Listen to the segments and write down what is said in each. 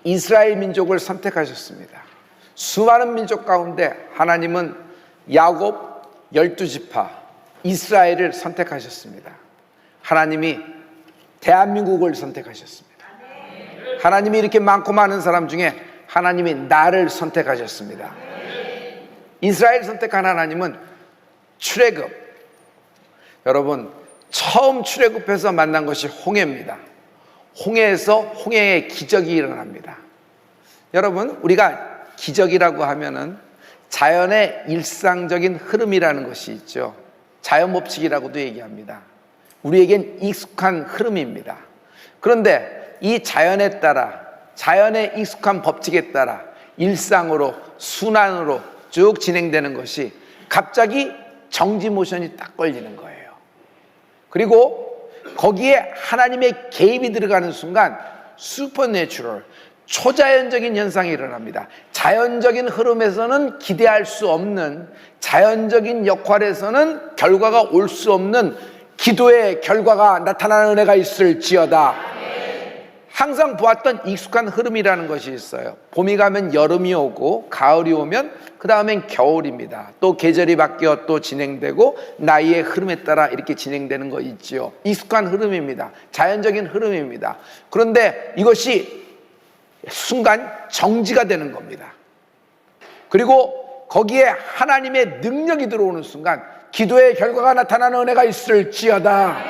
이스라엘 민족을 선택하셨습니다. 수많은 민족 가운데 하나님은 야곱 12지파 이스라엘을 선택하셨습니다. 하나님이 대한민국을 선택하셨습니다. 하나님이 이렇게 많고 많은 사람 중에 하나님이 나를 선택하셨습니다. 이스라엘 선택한 하나님은 출애굽, 여러분 처음 출애굽해서 만난 것이 홍해입니다. 홍해에서 홍해의 기적이 일어납니다. 여러분, 우리가 기적이라고 하면은 자연의 일상적인 흐름이라는 것이 있죠. 자연 법칙이라고도 얘기합니다. 우리에겐 익숙한 흐름입니다. 그런데 이 자연에 따라, 자연의 익숙한 법칙에 따라 일상으로, 순환으로 쭉 진행되는 것이 갑자기 정지 모션이 딱 걸리는 거예요. 그리고 거기에 하나님의 개입이 들어가는 순간 슈퍼내추럴, 초자연적인 현상이 일어납니다. 자연적인 흐름에서는 기대할 수 없는, 자연적인 역할에서는 결과가 올 수 없는 기도의 결과가 나타나는 은혜가 있을지어다. 항상 보았던 익숙한 흐름이라는 것이 있어요. 봄이 가면 여름이 오고 가을이 오면 그 다음엔 겨울입니다. 또 계절이 바뀌어 또 진행되고 나이의 흐름에 따라 이렇게 진행되는 거 있지요. 익숙한 흐름입니다. 자연적인 흐름입니다. 그런데 이것이 순간 정지가 되는 겁니다. 그리고 거기에 하나님의 능력이 들어오는 순간 기도의 결과가 나타나는 은혜가 있을지어다.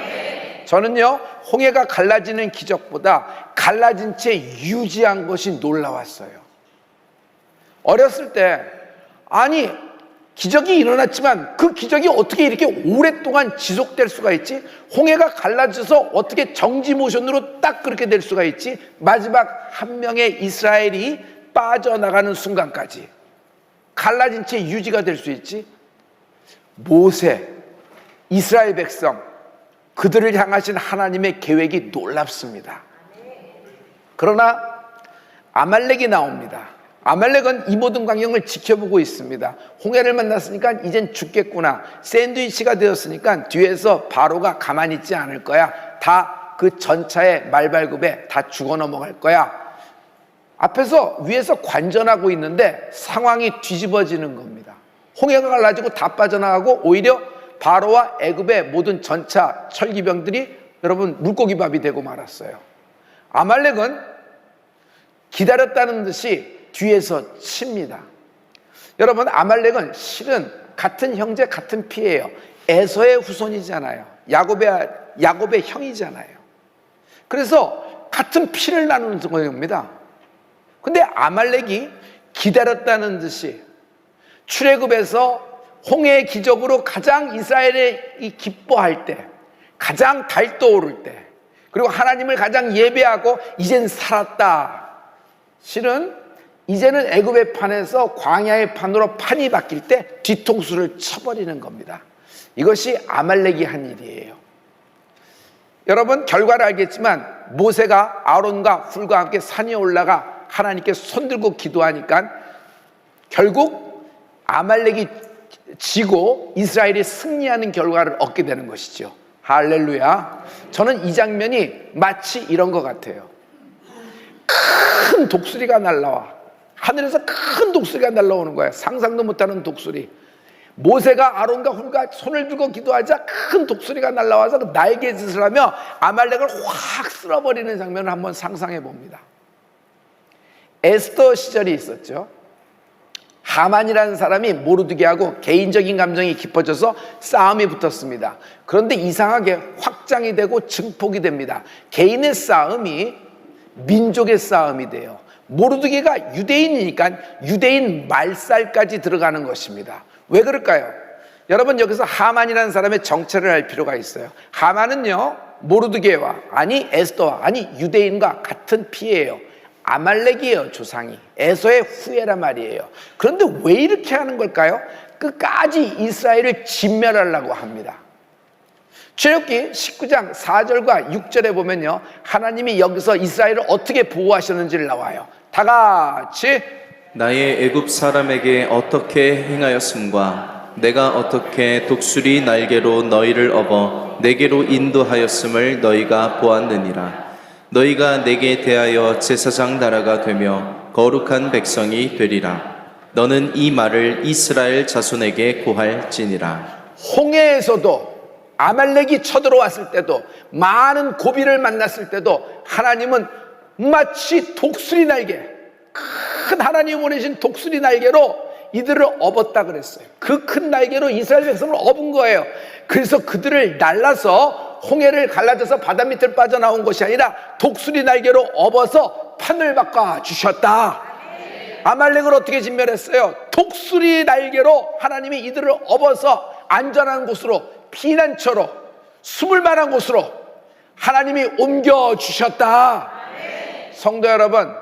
저는요, 홍해가 갈라지는 기적보다 갈라진 채 유지한 것이 놀라웠어요. 어렸을 때, 아니 기적이 일어났지만 그 기적이 어떻게 이렇게 오랫동안 지속될 수가 있지? 홍해가 갈라져서 어떻게 정지 모션으로 딱 그렇게 될 수가 있지? 마지막 한 명의 이스라엘이 빠져나가는 순간까지 갈라진 채 유지가 될 수 있지? 모세, 이스라엘 백성, 그들을 향하신 하나님의 계획이 놀랍습니다. 그러나 아말렉이 나옵니다. 아말렉은 이 모든 광경을 지켜보고 있습니다. 홍해를 만났으니까 이젠 죽겠구나, 샌드위치가 되었으니까 뒤에서 바로가 가만히 있지 않을 거야, 다 그 전차의 말발굽에 다 죽어 넘어갈 거야. 앞에서 위에서 관전하고 있는데 상황이 뒤집어지는 겁니다. 홍해가 갈라지고 다 빠져나가고 오히려 바로와 애굽의 모든 전차 철기병들이 여러분 물고기밥이 되고 말았어요. 아말렉은 기다렸다는 듯이 뒤에서 칩니다. 여러분, 아말렉은 실은 같은 형제 같은 피예요. 에서의 후손이잖아요. 야곱의 형이잖아요. 그래서 같은 피를 나누는 겁니다. 근데 아말렉이 기다렸다는 듯이 출애굽에서 홍해의 기적으로 가장 이스라엘이 기뻐할 때, 가장 달떠오를 때, 그리고 하나님을 가장 예배하고 이젠 살았다, 실은 이제는 애굽의 판에서 광야의 판으로 판이 바뀔 때 뒤통수를 쳐버리는 겁니다. 이것이 아말렉이 한 일이에요. 여러분, 결과를 알겠지만 모세가 아론과 훌과 함께 산에 올라가 하나님께 손들고 기도하니까 결국 아말렉이 지고 이스라엘이 승리하는 결과를 얻게 되는 것이죠. 할렐루야. 저는 이 장면이 마치 이런 것 같아요. 큰 독수리가 날라와, 하늘에서 큰 독수리가 날라오는 거야. 상상도 못하는 독수리. 모세가 아론과 훌과 손을 들고 기도하자 큰 독수리가 날라와서 날개짓을 하며 아말렉을 확 쓸어버리는 장면을 한번 상상해 봅니다. 에스더 시절이 있었죠. 하만이라는 사람이 모르드게하고 개인적인 감정이 깊어져서 싸움이 붙었습니다. 그런데 이상하게 확장이 되고 증폭이 됩니다. 개인의 싸움이 민족의 싸움이 돼요. 모르드게가 유대인이니까 유대인 말살까지 들어가는 것입니다. 왜 그럴까요? 여러분, 여기서 하만이라는 사람의 정체를 알 필요가 있어요. 하만은요, 모르드게와, 아니 에스더와, 아니 유대인과 같은 피예요. 아말렉이에요, 조상이. 에서의 후예란 말이에요. 그런데 왜 이렇게 하는 걸까요? 끝까지 이스라엘을 진멸하려고 합니다. 출애굽기 19장 4절과 6절에 보면요, 하나님이 여기서 이스라엘을 어떻게 보호하셨는지를 나와요. 다 같이. 나의 애굽 사람에게 어떻게 행하였음과 내가 어떻게 독수리 날개로 너희를 업어 내게로 인도하였음을 너희가 보았느니라. 너희가 내게 대하여 제사장 나라가 되며 거룩한 백성이 되리라. 너는 이 말을 이스라엘 자손에게 고할지니라. 홍해에서도 아말렉이 쳐들어왔을 때도 많은 고비를 만났을 때도 하나님은 마치 독수리 날개, 큰 하나님이 보내신 독수리 날개로 이들을 업었다 그랬어요. 그 큰 날개로 이스라엘 백성을 업은 거예요. 그래서 그들을 날라서 홍해를 갈라져서 바다 밑을 빠져나온 것이 아니라 독수리 날개로 업어서 판을 바꿔 주셨다. 아말렉을 어떻게 진멸했어요? 독수리 날개로 하나님이 이들을 업어서 안전한 곳으로, 피난처로, 숨을 만한 곳으로 하나님이 옮겨주셨다. 성도 여러분,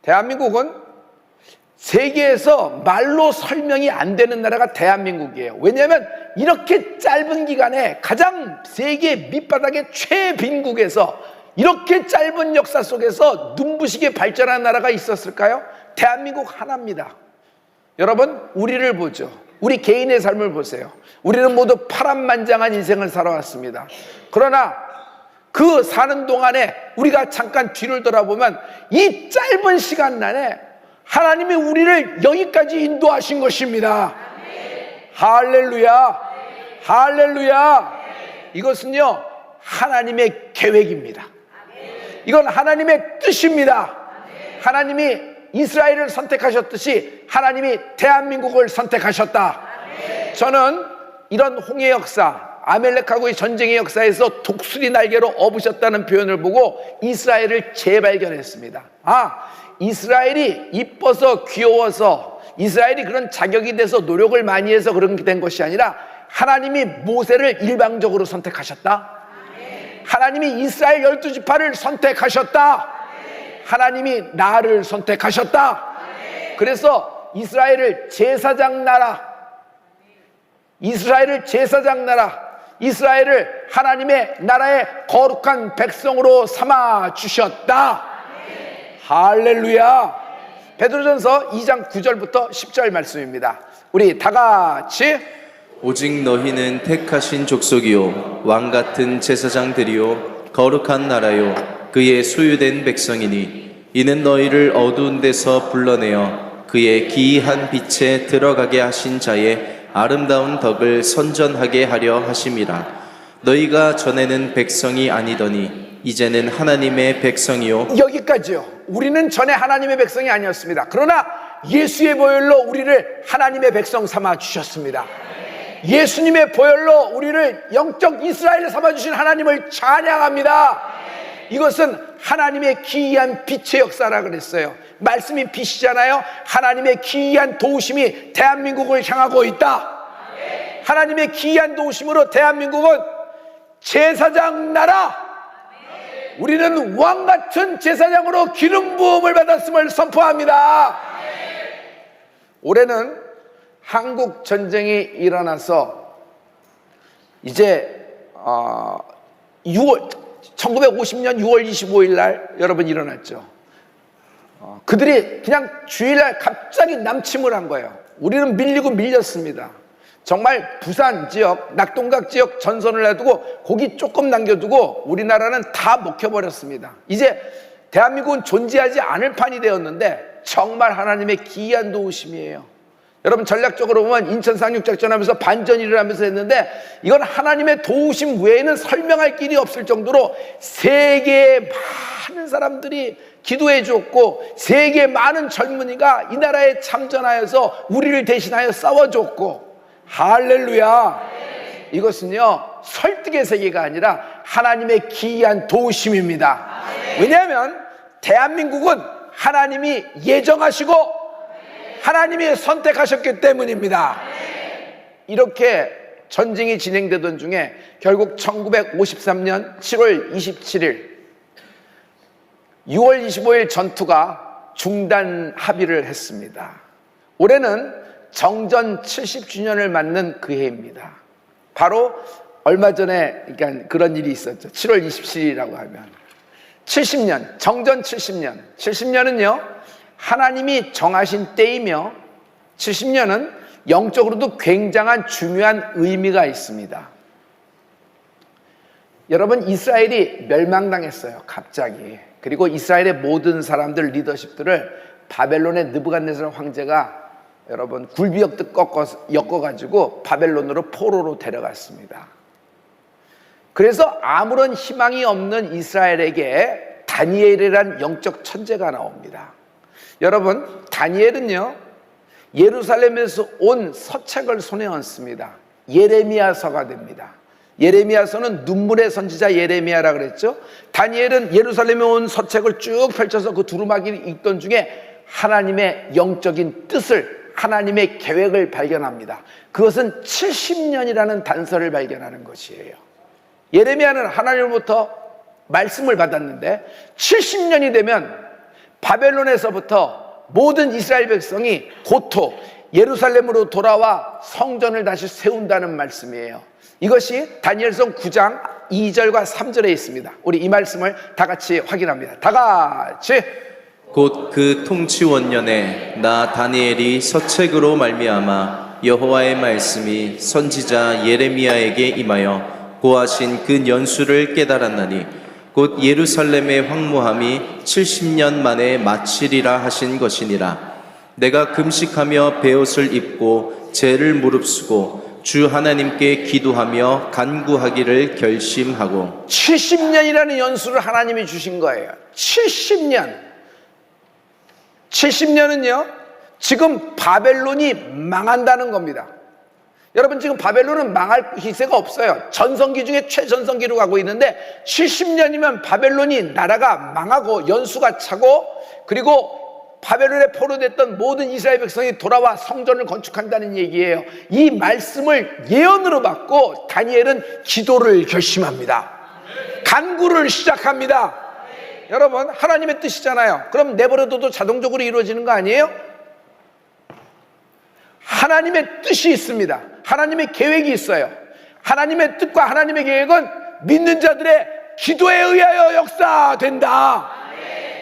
대한민국은 세계에서 말로 설명이 안 되는 나라가 대한민국이에요. 왜냐하면 이렇게 짧은 기간에 가장 세계 밑바닥의 최빈국에서 이렇게 짧은 역사 속에서 눈부시게 발전한 나라가 있었을까요? 대한민국 하나입니다. 여러분, 우리를 보죠. 우리 개인의 삶을 보세요. 우리는 모두 파란만장한 인생을 살아왔습니다. 그러나 그 사는 동안에 우리가 잠깐 뒤를 돌아보면 이 짧은 시간 안에 하나님이 우리를 여기까지 인도하신 것입니다. 할렐루야, 할렐루야. 이것은요, 하나님의 계획입니다. 이건 하나님의 뜻입니다. 하나님이 이스라엘을 선택하셨듯이 하나님이 대한민국을 선택하셨다. 저는 이런 홍해 역사, 아멜렉하고의 전쟁의 역사에서 독수리 날개로 업으셨다는 표현을 보고 이스라엘을 재발견했습니다. 이스라엘이 이뻐서 귀여워서 이스라엘이 그런 자격이 돼서 노력을 많이 해서 그렇게 된 것이 아니라 하나님이 모세를 일방적으로 선택하셨다. 하나님이 이스라엘 12지파를 선택하셨다. 하나님이 나를 선택하셨다. 그래서 이스라엘을 제사장 나라, 이스라엘을 하나님의 나라의 거룩한 백성으로 삼아 주셨다. 할렐루야. 베드로전서 2장 9절부터 10절 말씀입니다. 우리 다 같이. 오직 너희는 택하신 족속이요 왕같은 제사장들이요 거룩한 나라요 그의 소유된 백성이니 이는 너희를 어두운 데서 불러내어 그의 기이한 빛에 들어가게 하신 자의 아름다운 덕을 선전하게 하려 하심이라. 너희가 전에는 백성이 아니더니 이제는 하나님의 백성이요. 여기까지요. 우리는 전에 하나님의 백성이 아니었습니다. 그러나 예수의 보혈로 우리를 하나님의 백성 삼아 주셨습니다. 예수님의 보혈로 우리를 영적 이스라엘 삼아주신 하나님을 찬양합니다. 이것은 하나님의 기이한 빛의 역사라 그랬어요. 말씀이 빛이잖아요. 하나님의 기이한 도우심이 대한민국을 향하고 있다. 하나님의 기이한 도우심으로 대한민국은 제사장 나라, 우리는 왕같은 제사장으로 기름 부음을 받았음을 선포합니다. 올해는 한국 전쟁이 일어나서 이제 1950년 6월 25일 날 여러분 일어났죠. 그들이 그냥 주일날 갑자기 남침을 한 거예요. 우리는 밀리고 밀렸습니다. 정말 부산 지역, 낙동강 지역 전선을 놔두고 거기 조금 남겨두고 우리나라는 다 먹혀버렸습니다. 이제 대한민국은 존재하지 않을 판이 되었는데 정말 하나님의 기이한 도우심이에요. 여러분, 전략적으로 보면 인천 상륙작전하면서 반전일을 하면서 했는데 이건 하나님의 도우심 외에는 설명할 길이 없을 정도로 세계의 많은 사람들이 기도해 주었고 세계의 많은 젊은이가 이 나라에 참전하여서 우리를 대신하여 싸워줬고, 할렐루야. 이것은요 설득의 세계가 아니라 하나님의 기이한 도우심입니다. 왜냐하면 대한민국은 하나님이 예정하시고 하나님이 선택하셨기 때문입니다. 이렇게 전쟁이 진행되던 중에 결국 1953년 7월 27일 6월 25일 전투가 중단 합의를 했습니다. 올해는 정전 70주년을 맞는 그 해입니다. 바로 얼마 전에 그러니까 그런 일이 있었죠. 7월 27일이라고 하면 70년, 정전 70년. 70년은요 하나님이 정하신 때이며 70년은 영적으로도 굉장한 중요한 의미가 있습니다. 여러분, 이스라엘이 멸망당했어요, 갑자기. 그리고 이스라엘의 모든 사람들, 리더십들을 바벨론의 느부갓네살 황제가 여러분 굴비역듯 엮어가지고 바벨론으로 포로로 데려갔습니다. 그래서 아무런 희망이 없는 이스라엘에게 다니엘이란 영적 천재가 나옵니다. 여러분, 다니엘은요, 예루살렘에서 온 서책을 손에 얹습니다. 예레미야서가 됩니다. 예레미야서는 눈물의 선지자 예레미야라 그랬죠. 다니엘은 예루살렘에 온 서책을 쭉 펼쳐서 그 두루마기를 읽던 중에 하나님의 영적인 뜻을, 하나님의 계획을 발견합니다. 그것은 70년이라는 단서를 발견하는 것이에요. 예레미야는 하나님으로부터 말씀을 받았는데 70년이 되면 바벨론에서부터 모든 이스라엘 백성이 고토 예루살렘으로 돌아와 성전을 다시 세운다는 말씀이에요. 이것이 다니엘서 9장 2절과 3절에 있습니다. 우리 이 말씀을 다 같이 확인합니다. 다 같이. 곧 그 통치원년에 나 다니엘이 서책으로 말미암아 여호와의 말씀이 선지자 예레미야에게 임하여 고하신 그 연수를 깨달았나니 곧 예루살렘의 황무함이 70년 만에 마치리라 하신 것이니라. 내가 금식하며 베옷을 입고 죄를 무릅쓰고 주 하나님께 기도하며 간구하기를 결심하고. 70년이라는 연수를 하나님이 주신 거예요. 70년. 70년은요, 지금 바벨론이 망한다는 겁니다. 여러분, 지금 바벨론은 망할 기세가 없어요. 전성기 중에 최전성기로 가고 있는데 70년이면 바벨론이 나라가 망하고 연수가 차고, 그리고 바벨론에 포로됐던 모든 이스라엘 백성이 돌아와 성전을 건축한다는 얘기예요. 이 말씀을 예언으로 받고 다니엘은 기도를 결심합니다. 간구를 시작합니다. 여러분, 하나님의 뜻이잖아요. 그럼 내버려둬도 자동적으로 이루어지는 거 아니에요? 하나님의 뜻이 있습니다. 하나님의 계획이 있어요. 하나님의 뜻과 하나님의 계획은 믿는 자들의 기도에 의하여 역사된다.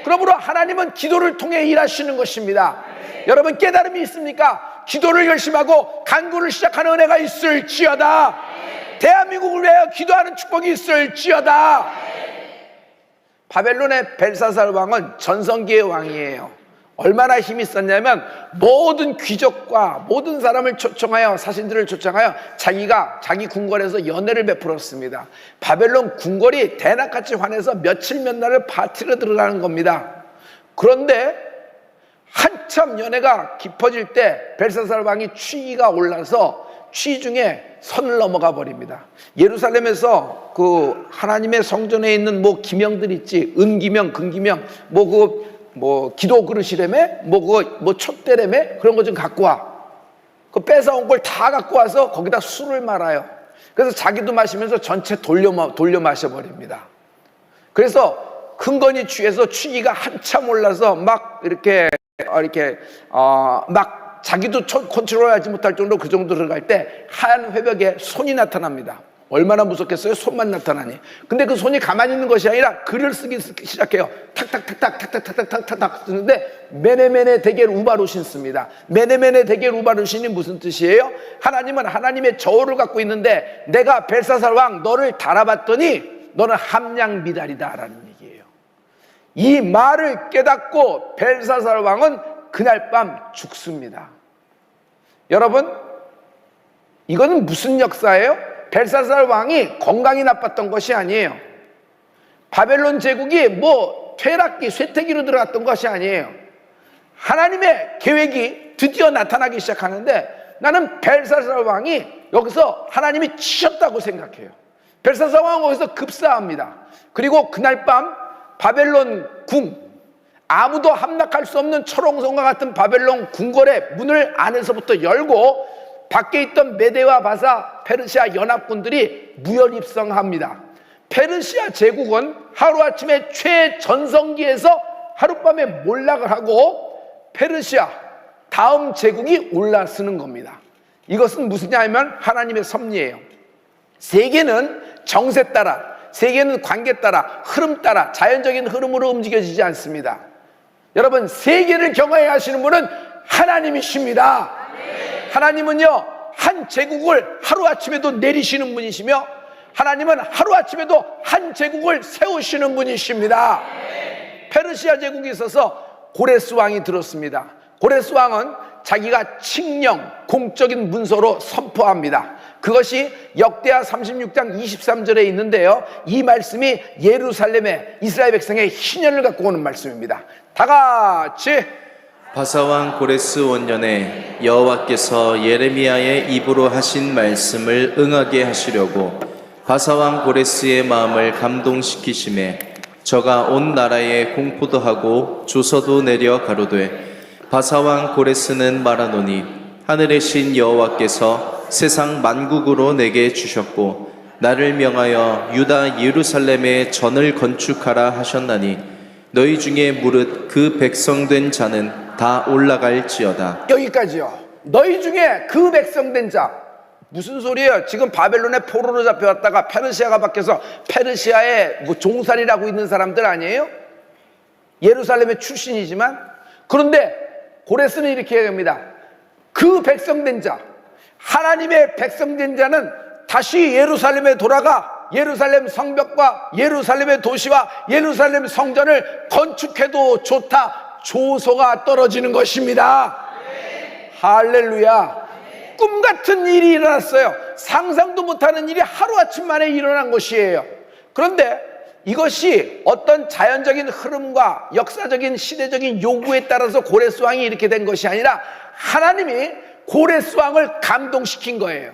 그러므로 하나님은 기도를 통해 일하시는 것입니다. 여러분, 깨달음이 있습니까? 기도를 결심하고 간구를 시작하는 은혜가 있을지어다. 대한민국을 위하여 기도하는 축복이 있을지어다. 바벨론의 벨사살 왕은 전성기의 왕이에요. 얼마나 힘이 있었냐면 모든 귀족과 모든 사람을 초청하여, 사신들을 초청하여 자기 궁궐에서 연회를 베풀었습니다. 바벨론 궁궐이 대낮같이 환해서 며칠 몇 날을 파티로 들어가는 겁니다. 그런데 한참 연회가 깊어질 때 벨사살 왕이 취기가 올라서 취중에 선을 넘어가 버립니다. 예루살렘에서 그 하나님의 성전에 있는 뭐 기명들 있지, 은기명, 금기명, 기도 그릇이라며, 촛대라며, 그런 거 좀 갖고 와. 그 뺏어온 걸 다 갖고 와서 거기다 술을 말아요. 그래서 자기도 마시면서 전체 돌려 마셔버립니다. 그래서 흥건히 취해서 취기가 한참 올라서 막 자기도 컨트롤하지 못할 정도로 그 정도 들어갈 때 하얀 회벽에 손이 나타납니다. 얼마나 무섭겠어요? 손만 나타나니. 근데 그 손이 가만히 있는 것이 아니라 글을 쓰기 시작해요. 탁탁탁탁탁탁탁탁탁탁 쓰는데 메네메네 데겔 우바루신 씁니다. 메네메네 데겔 우바루신이 무슨 뜻이에요? 하나님은 하나님의 저울을 갖고 있는데 내가 벨사살 왕 너를 달아봤더니 너는 함량 미달이다 라는 얘기예요. 이 말을 깨닫고 벨사살 왕은 그날 밤 죽습니다. 여러분, 이거는 무슨 역사예요? 벨사살 왕이 건강이 나빴던 것이 아니에요. 바벨론 제국이 퇴락기, 쇠퇴기로 들어갔던 것이 아니에요. 하나님의 계획이 드디어 나타나기 시작하는데 나는 벨사살 왕이 여기서 하나님이 치셨다고 생각해요. 벨사살 왕은 거기서 급사합니다. 그리고 그날 밤 바벨론 아무도 함락할 수 없는 철옹성과 같은 바벨론 궁궐의 문을 안에서부터 열고 밖에 있던 메대와 바사, 페르시아 연합군들이 무혈입성합니다. 페르시아 제국은 하루아침에 최전성기에서 하룻밤에 몰락을 하고 페르시아 다음 제국이 올라서는 겁니다. 이것은 무엇이냐면 하나님의 섭리예요. 세계는 정세 따라, 세계는 관계 따라, 흐름 따라 자연적인 흐름으로 움직여지지 않습니다. 여러분, 세계를 경영해 하시는 분은 하나님이십니다. 하나님은요, 한 제국을 하루아침에도 내리시는 분이시며 하나님은 하루아침에도 한 제국을 세우시는 분이십니다. 페르시아 제국이 있어서 고레스 왕이 들었습니다. 고레스 왕은 자기가 칙령, 공적인 문서로 선포합니다. 그것이 역대하 36장 23절에 있는데요, 이 말씀이 예루살렘의 이스라엘 백성의 희년을 갖고 오는 말씀입니다. 다 같이 바사왕 고레스 원년에 여호와께서 예레미야의 입으로 하신 말씀을 응하게 하시려고 바사왕 고레스의 마음을 감동시키심에 저가 온 나라에 공포도 하고 조서도 내려 가로되 바사왕 고레스는 말하노니 하늘의 신 여호와께서 세상 만국으로 내게 주셨고 나를 명하여 유다 예루살렘에 전을 건축하라 하셨나니 너희 중에 무릇 그 백성된 자는 다 올라갈지어다. 여기까지요. 너희 중에 그 백성된 자, 무슨 소리예요? 지금 바벨론의 포로로 잡혀왔다가 페르시아가 바뀌어서 페르시아의 종살이라고 있는 사람들 아니에요? 예루살렘의 출신이지만. 그런데 고레스는 이렇게 얘기합니다. 그 백성된 자, 하나님의 백성된 자는 다시 예루살렘에 돌아가 예루살렘 성벽과 예루살렘의 도시와 예루살렘 성전을 건축해도 좋다, 조소가 떨어지는 것입니다. 할렐루야. 꿈 같은 일이 일어났어요. 상상도 못하는 일이 하루아침 만에 일어난 것이에요. 그런데 이것이 어떤 자연적인 흐름과 역사적인 시대적인 요구에 따라서 고레스 왕이 이렇게 된 것이 아니라 하나님이 고레스 왕을 감동시킨 거예요.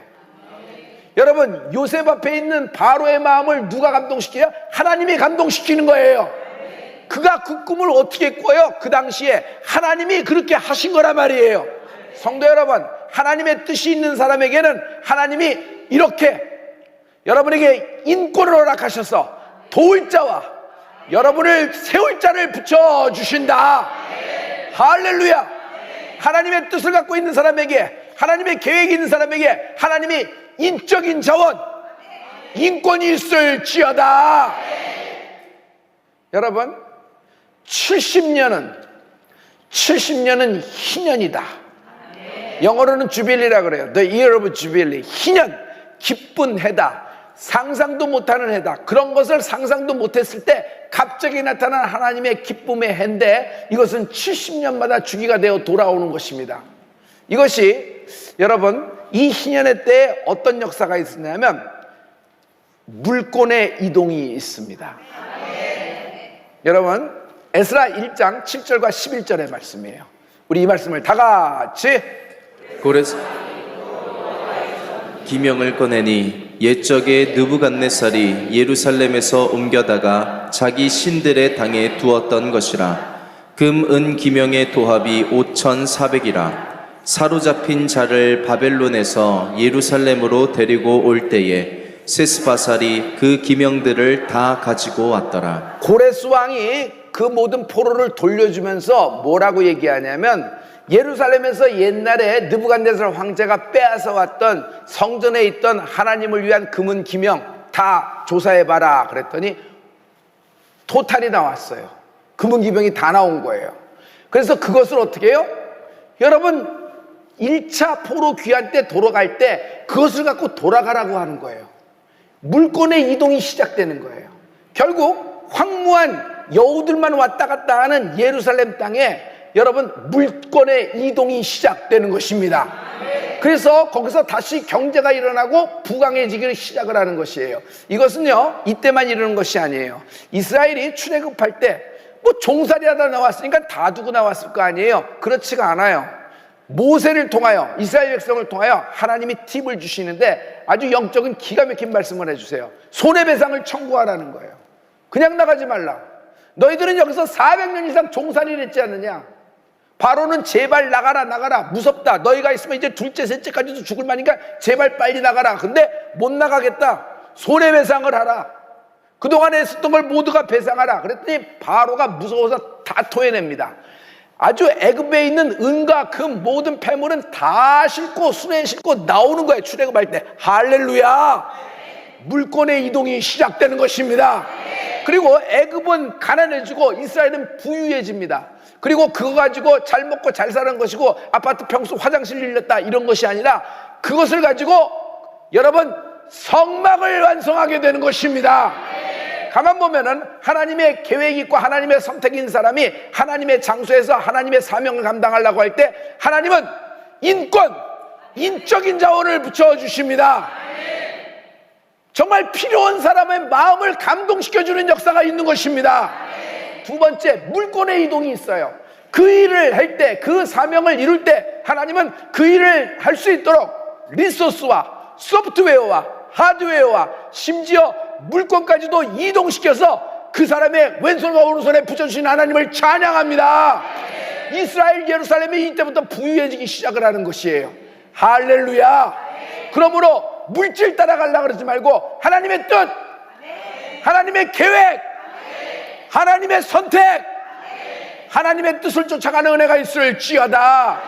여러분, 요셉 앞에 있는 바로의 마음을 누가 감동시켜요? 하나님이 감동시키는 거예요. 그가 그 꿈을 어떻게 꿔요? 그 당시에 하나님이 그렇게 하신 거란 말이에요. 성도 여러분, 하나님의 뜻이 있는 사람에게는 하나님이 이렇게 여러분에게 인권을 허락하셔서 도울 자와 여러분을 세울 자를 붙여주신다. 할렐루야. 하나님의 뜻을 갖고 있는 사람에게, 하나님의 계획이 있는 사람에게 하나님이 인적인 자원, 인권이 있을지어다. 여러분, 70년은 희년이다. 영어로는 주빌리라 그래요. The year of jubilee. 희년, 기쁜 해다. 상상도 못하는 해다. 그런 것을 상상도 못했을 때 갑자기 나타난 하나님의 기쁨의 해인데 이것은 70년마다 주기가 되어 돌아오는 것입니다. 이것이 여러분, 이 희년의 때에 어떤 역사가 있었냐면 물권의 이동이 있습니다. 여러분, 에스라 1장 7절과 11절의 말씀이에요. 우리 이 말씀을 다 같이. 고레스 기명을 꺼내니 옛적에 느부갓네살이 예루살렘에서 옮겨다가 자기 신들의 당에 두었던 것이라. 금, 은 기명의 도합이 5,400이라. 사로잡힌 자를 바벨론에서 예루살렘으로 데리고 올 때에 세스바살이 그 기명들을 다 가지고 왔더라. 고레스 왕이 그 모든 포로를 돌려주면서 뭐라고 얘기하냐면, 예루살렘에서 옛날에 느부갓네살 황제가 빼앗아 왔던 성전에 있던 하나님을 위한 금은 기명 다 조사해봐라 그랬더니 토탈이 나왔어요. 금은 기명이 다 나온 거예요. 그래서 그것을 어떻게 해요? 여러분, 1차 포로 귀환 때 돌아갈 때 그것을 갖고 돌아가라고 하는 거예요. 물권의 이동이 시작되는 거예요. 결국 황무한 여우들만 왔다 갔다 하는 예루살렘 땅에 여러분, 물권의 이동이 시작되는 것입니다. 그래서 거기서 다시 경제가 일어나고 부강해지기를 시작을 하는 것이에요. 이것은요, 이때만 이르는 것이 아니에요. 이스라엘이 출애굽할 때 뭐 종살이 하다 나왔으니까 다 두고 나왔을 거 아니에요. 그렇지가 않아요. 모세를 통하여, 이스라엘 백성을 통하여 하나님이 팁을 주시는데 아주 영적인 기가 막힌 말씀을 해주세요. 손해배상을 청구하라는 거예요. 그냥 나가지 말라. 너희들은 여기서 400년 이상 종살이를 했지 않느냐. 바로는 제발 나가라, 무섭다. 너희가 있으면 이제 둘째 셋째까지도 죽을 만이니까 제발 빨리 나가라. 근데 못 나가겠다. 손해배상을 하라. 그동안에 했었던 걸 모두가 배상하라. 그랬더니 바로가 무서워서 다 토해냅니다. 아주 애굽에 있는 은과 금 모든 폐물은 다 싣고 수레에 싣고 나오는 거예요. 출애굽할 때. 할렐루야. 물권의 이동이 시작되는 것입니다. 그리고 애굽은 가난해지고 이스라엘은 부유해집니다. 그리고 그거 가지고 잘 먹고 잘 사는 것이고 아파트 평수 화장실 늘렸다 이런 것이 아니라 그것을 가지고 여러분 성막을 완성하게 되는 것입니다. 가만 보면은 하나님의 계획이 있고 하나님의 선택인 사람이 하나님의 장소에서 하나님의 사명을 감당하려고 할 때 하나님은 인적인 자원을 붙여주십니다. 정말 필요한 사람의 마음을 감동시켜주는 역사가 있는 것입니다. 두 번째, 물권의 이동이 있어요. 그 일을 할 때, 그 사명을 이룰 때 하나님은 그 일을 할 수 있도록 리소스와 소프트웨어와 하드웨어와 심지어 물권까지도 이동시켜서 그 사람의 왼손과 오른손에 붙여주신 하나님을 찬양합니다. 이스라엘 예루살렘이 이때부터 부유해지기 시작을 하는 것이에요. 할렐루야. 그러므로 물질 따라가려고 그러지 말고 하나님의 뜻, 하나님의 계획, 하나님의 선택, 하나님의 뜻을 쫓아가는 은혜가 있을지어다.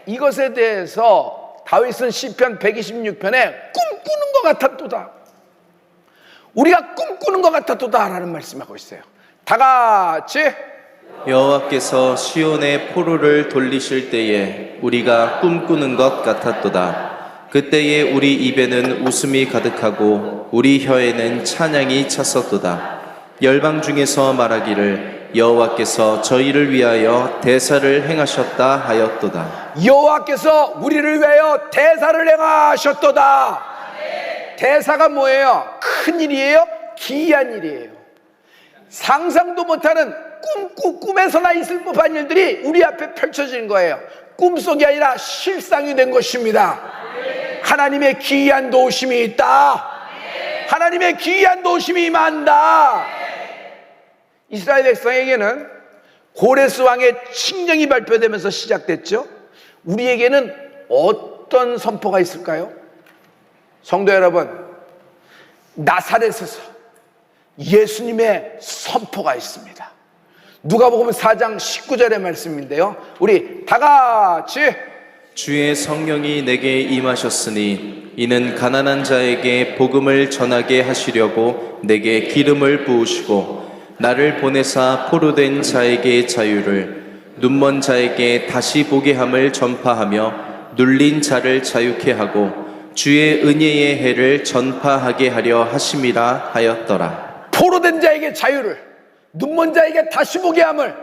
이것에 대해서 다윗은 시편 126편에 꿈꾸는 것 같았도다, 우리가 꿈꾸는 것 같았도다 라는 말씀하고 있어요. 다 같이 여호와께서 시온의 포로를 돌리실 때에 우리가 꿈꾸는 것 같았도다. 그때에 우리 입에는 웃음이 가득하고 우리 혀에는 찬양이 찼었도다. 열방 중에서 말하기를 여호와께서 저희를 위하여 대사를 행하셨다 하였도다. 여호와께서 우리를 위하여 대사를 행하셨도다. 대사가 뭐예요? 큰 일이에요? 기이한 일이에요. 상상도 못하는 꿈에서나 있을 법한 일들이 우리 앞에 펼쳐진 거예요. 꿈속이 아니라 실상이 된 것입니다. 하나님의 기이한 도우심이 있다. 하나님의 기이한 도우심이 임한다. 이스라엘 백성에게는 고레스 왕의 칙령이 발표되면서 시작됐죠. 우리에게는 어떤 선포가 있을까요? 성도 여러분, 나사렛에서 예수님의 선포가 있습니다. 누가복음 4장 19절의 말씀인데요, 우리 다 같이 주의 성령이 내게 임하셨으니 이는 가난한 자에게 복음을 전하게 하시려고 내게 기름을 부으시고 나를 보내사 포로된 자에게 자유를, 눈먼 자에게 다시 보게 함을 전파하며 눌린 자를 자유케 하고 주의 은혜의 해를 전파하게 하려 하심이라 하였더라. 포로된 자에게 자유를, 눈먼 자에게 다시 보게 함을,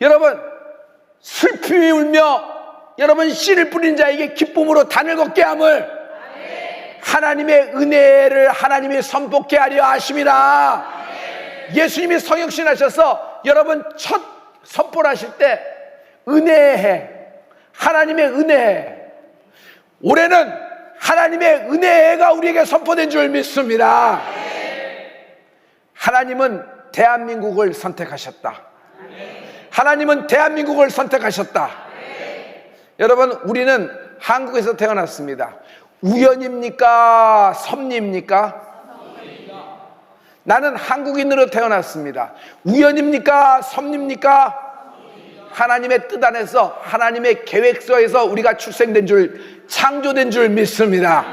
여러분 슬픔이 울며 여러분 씨를 뿌린 자에게 기쁨으로 단을 걷게 함을, 하나님의 은혜를 하나님이 선포케 하려 하심이라. 예수님이 성육신하셔서 여러분 첫 선포를 하실 때 은혜의 해, 하나님의 은혜, 올해는 하나님의 은혜가 우리에게 선포된 줄 믿습니다. 하나님은 대한민국을 선택하셨다. 하나님은 대한민국을 선택하셨다. 여러분, 우리는 한국에서 태어났습니다. 우연입니까? 섭리입니까? 나는 한국인으로 태어났습니다. 우연입니까? 섭리입니까? 하나님의 뜻 안에서, 하나님의 계획서에서 우리가 출생된 줄, 창조된 줄 믿습니다.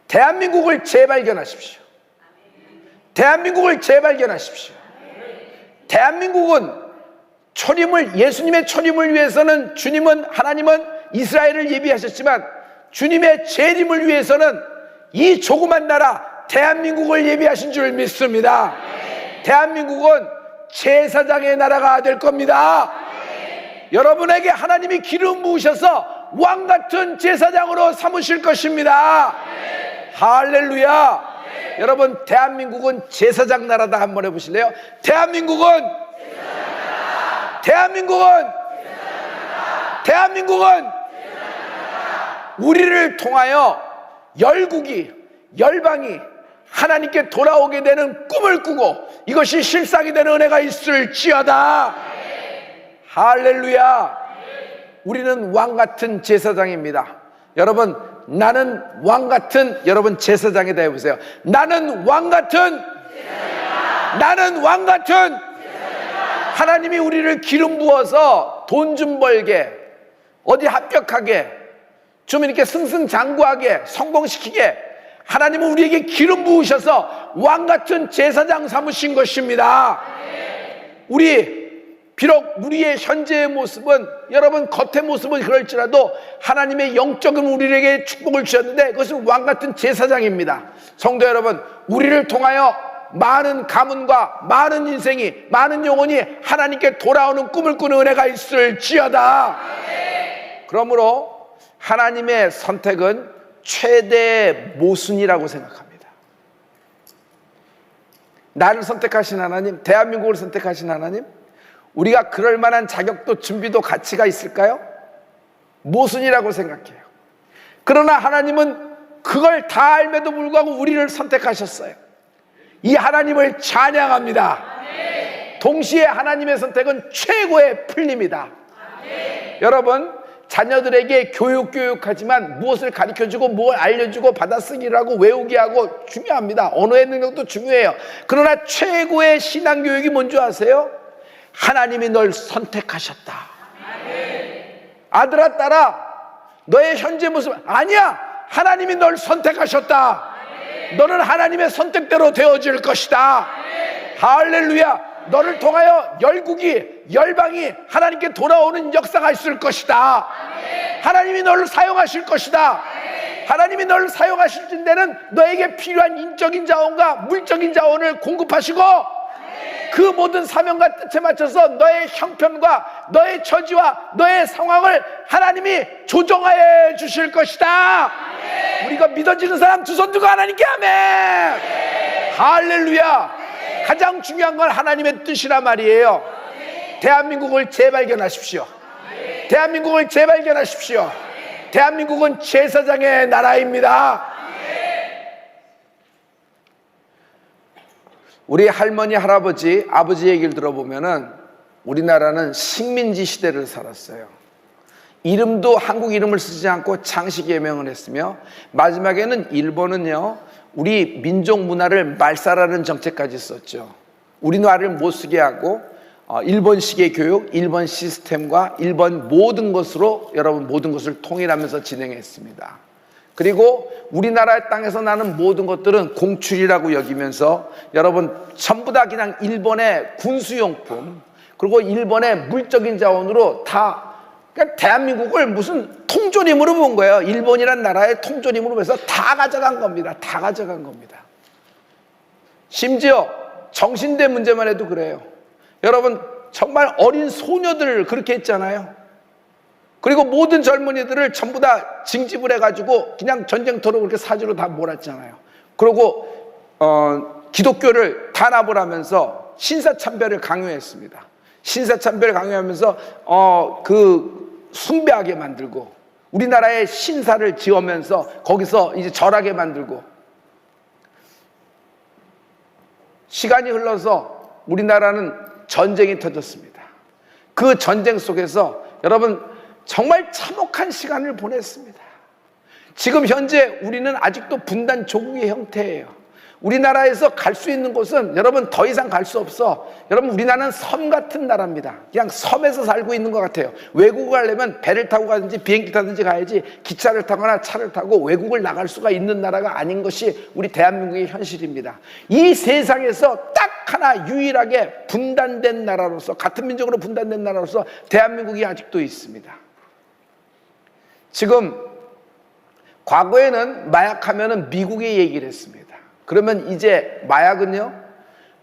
대한민국을 재발견하십시오. 대한민국을 재발견하십시오. 대한민국은 예수님의 초림을 위해서는 하나님은 이스라엘을 예비하셨지만 주님의 재림을 위해서는 이 조그만 나라 대한민국을 예비하신 줄 믿습니다. 대한민국은 제사장의 나라가 될 겁니다. 여러분에게 하나님이 기름 부으셔서 왕같은 제사장으로 삼으실 것입니다. 할렐루야. 여러분, 대한민국은 제사장 나라다. 한번 해보실래요? 대한민국은 우리를 통하여 열방이 하나님께 돌아오게 되는 꿈을 꾸고 이것이 실상이 되는 은혜가 있을지어다. 할렐루야. 우리는 왕같은 제사장입니다. 여러분, 나는 왕같은, 여러분 제사장이다 해보세요. 나는 왕같은 하나님이 우리를 기름 부어서 돈 좀 벌게, 어디 합격하게, 좀 이렇게 승승장구하게, 성공시키게 하나님은 우리에게 기름 부으셔서 왕같은 제사장 삼으신 것입니다. 우리 비록 우리의 현재의 모습은, 여러분 겉의 모습은 그럴지라도 하나님의 영적인 우리에게 축복을 주셨는데 그것은 왕같은 제사장입니다. 성도 여러분, 우리를 통하여 많은 가문과 많은 인생이, 많은 영혼이 하나님께 돌아오는 꿈을 꾸는 은혜가 있을지어다. 그러므로 하나님의 선택은 최대의 모순이라고 생각합니다. 나를 선택하신 하나님, 대한민국을 선택하신 하나님, 우리가 그럴 만한 자격도 준비도 가치가 있을까요? 모순이라고 생각해요. 그러나 하나님은 그걸 다 알매도 불구하고 우리를 선택하셨어요. 이 하나님을 찬양합니다. 동시에 하나님의 선택은 최고의 풀림이다. 여러분, 자녀들에게 교육하지만 무엇을 가르쳐주고 뭘 알려주고 받아쓰기를 하고 외우게 하고 중요합니다. 언어의 능력도 중요해요. 그러나 최고의 신앙교육이 뭔지 아세요? 하나님이 널 선택하셨다. 아들아 딸아, 너의 현재 모습 아니야. 하나님이 널 선택하셨다. 너는 하나님의 선택대로 되어질 것이다. 할렐루야. 너를 통하여 열국이, 열방이 하나님께 돌아오는 역사가 있을 것이다. 하나님이 너를 사용하실 것이다. 하나님이 너를 사용하실 때는 너에게 필요한 인적인 자원과 물적인 자원을 공급하시고 그 모든 사명과 뜻에 맞춰서 너의 형편과 너의 처지와 너의 상황을 하나님이 조정하여 주실 것이다. 우리가 믿어지는 사람 두 손 들고 하나님께 아멘. 할렐루야. 가장 중요한 건 하나님의 뜻이란 말이에요. 대한민국을 재발견하십시오. 대한민국을 재발견하십시오. 대한민국은 제사장의 나라입니다. 우리 할머니, 할아버지, 아버지 얘기를 들어보면은 우리나라는 식민지 시대를 살았어요. 이름도 한국 이름을 쓰지 않고 장씨 개명을 했으며 마지막에는 일본은요, 우리 민족 문화를 말살하는 정책까지 썼죠. 우리나라를 못 쓰게 하고 일본식의 교육, 일본 시스템과 일본 모든 것으로 여러분 모든 것을 통일하면서 진행했습니다. 그리고 우리나라 땅에서 나는 모든 것들은 공출이라고 여기면서 여러분 전부 다 그냥 일본의 군수용품 그리고 일본의 물적인 자원으로 다, 그러니까 대한민국을 무슨 통조림으로 본 거예요. 일본이란 나라의 통조림으로 해서 다 가져간 겁니다. 다 가져간 겁니다. 심지어 정신대 문제만 해도 그래요. 여러분 정말 어린 소녀들을 그렇게 했잖아요. 그리고 모든 젊은이들을 전부 다 징집을 해가지고 그냥 전쟁터로 그렇게 사주로 다 몰았잖아요. 그리고 기독교를 탄압을 하면서 신사참배를 강요했습니다. 신사참배를 강요하면서 그 숭배하게 만들고 우리나라의 신사를 지으면서 거기서 이제 절하게 만들고, 시간이 흘러서 우리나라는 전쟁이 터졌습니다. 그 전쟁 속에서 여러분 정말 참혹한 시간을 보냈습니다. 지금 현재 우리는 아직도 분단 조국의 형태예요. 우리나라에서 갈 수 있는 곳은 여러분 더 이상 갈 수 없어. 여러분 우리나라는 섬 같은 나라입니다. 그냥 섬에서 살고 있는 것 같아요. 외국을 가려면 배를 타고 가든지 비행기 타든지 가야지 기차를 타거나 차를 타고 외국을 나갈 수가 있는 나라가 아닌 것이 우리 대한민국의 현실입니다. 이 세상에서 딱 하나 유일하게 분단된 나라로서, 같은 민족으로 분단된 나라로서 대한민국이 아직도 있습니다. 지금 과거에는 마약하면은 미국의 얘기를 했습니다. 그러면 이제 마약은요,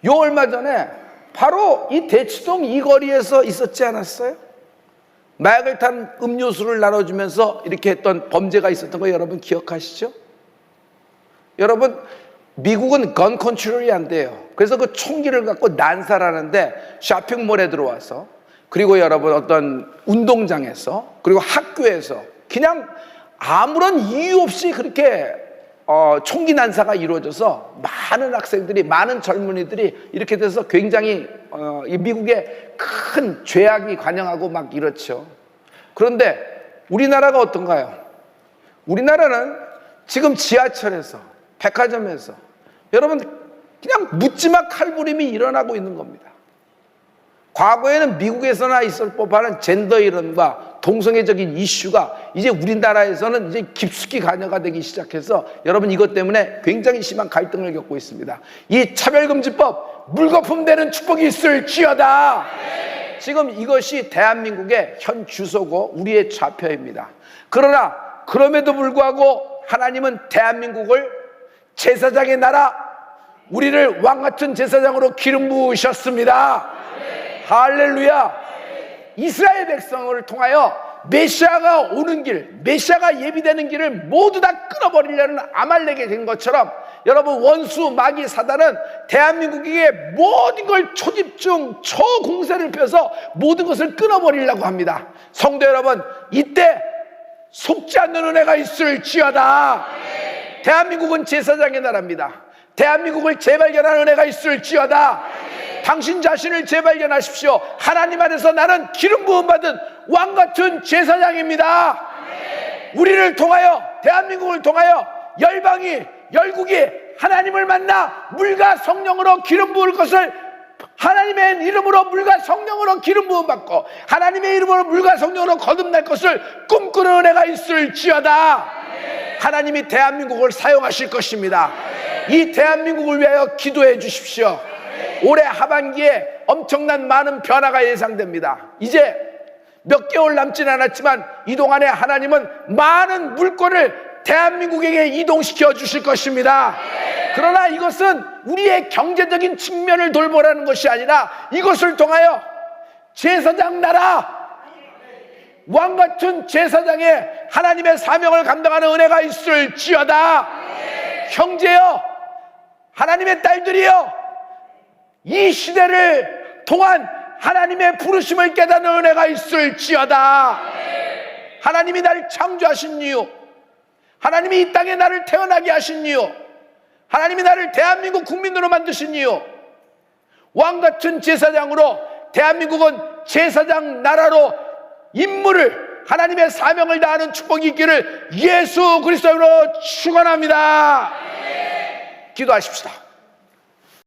요 얼마 전에 바로 이 대치동 이 거리에서 있었지 않았어요? 마약을 탄 음료수를 나눠주면서 이렇게 했던 범죄가 있었던 거 여러분 기억하시죠? 여러분 미국은 건 컨트롤이 안 돼요. 그래서 그 총기를 갖고 난사하는데 쇼핑몰에 들어와서, 그리고 여러분 어떤 운동장에서, 그리고 학교에서 그냥 아무런 이유 없이 그렇게 총기 난사가 이루어져서 많은 학생들이, 많은 젊은이들이 이렇게 돼서 굉장히 이 미국의 큰 죄악이 관영하고 막 이렇죠. 그런데 우리나라가 어떤가요? 우리나라는 지금 지하철에서, 백화점에서 여러분 그냥 묻지마 칼부림이 일어나고 있는 겁니다. 과거에는 미국에서나 있을 법한 젠더 이론과 동성애적인 이슈가 이제 우리나라에서는 이제 깊숙이 관여가 되기 시작해서 여러분 이것 때문에 굉장히 심한 갈등을 겪고 있습니다. 이 차별금지법 물거품되는 축복이 있을지어다. 지금 이것이 대한민국의 현 주소고 우리의 좌표입니다. 그러나 그럼에도 불구하고 하나님은 대한민국을 제사장의 나라, 우리를 왕같은 제사장으로 기름 부으셨습니다. 할렐루야. 이스라엘 백성을 통하여 메시아가 오는 길, 메시아가 예비되는 길을 모두 다 끊어버리려는 아말렉이 된 것처럼 여러분, 원수 마귀 사단은 대한민국에게 모든 걸 초집중 초공세를 펴서 모든 것을 끊어버리려고 합니다. 성도 여러분, 이때 속지 않는 은혜가 있을지어다. 대한민국은 제사장의 나라입니다. 대한민국을 재발견하는 은혜가 있을지어다. 당신 자신을 재발견하십시오. 하나님 안에서 나는 기름 부음 받은 왕같은 제사장입니다. 우리를 통하여, 대한민국을 통하여 열방이, 열국이 하나님을 만나 물과 성령으로 기름 부을 것을, 하나님의 이름으로 물과 성령으로 기름 부음 받고 하나님의 이름으로 물과 성령으로 거듭날 것을 꿈꾸는 은혜가 있을지어다. 하나님이 대한민국을 사용하실 것입니다. 이 대한민국을 위하여 기도해 주십시오. 올해 하반기에 엄청난 많은 변화가 예상됩니다. 이제 몇 개월 남진 않았지만 이 동안에 하나님은 많은 물건을 대한민국에게 이동시켜 주실 것입니다. 그러나 이것은 우리의 경제적인 측면을 돌보라는 것이 아니라 이것을 통하여 제사장 나라, 왕같은 제사장의 하나님의 사명을 감당하는 은혜가 있을지어다. 형제여, 하나님의 딸들이여, 이 시대를 통한 하나님의 부르심을 깨닫는 은혜가 있을지어다. 하나님이 나를 창조하신 이유, 하나님이 이 땅에 나를 태어나게 하신 이유, 하나님이 나를 대한민국 국민으로 만드신 이유, 왕같은 제사장으로 대한민국은 제사장 나라로 임무를, 하나님의 사명을 다하는 축복이 있기를 예수 그리스도로 축원합니다. 기도하십시다.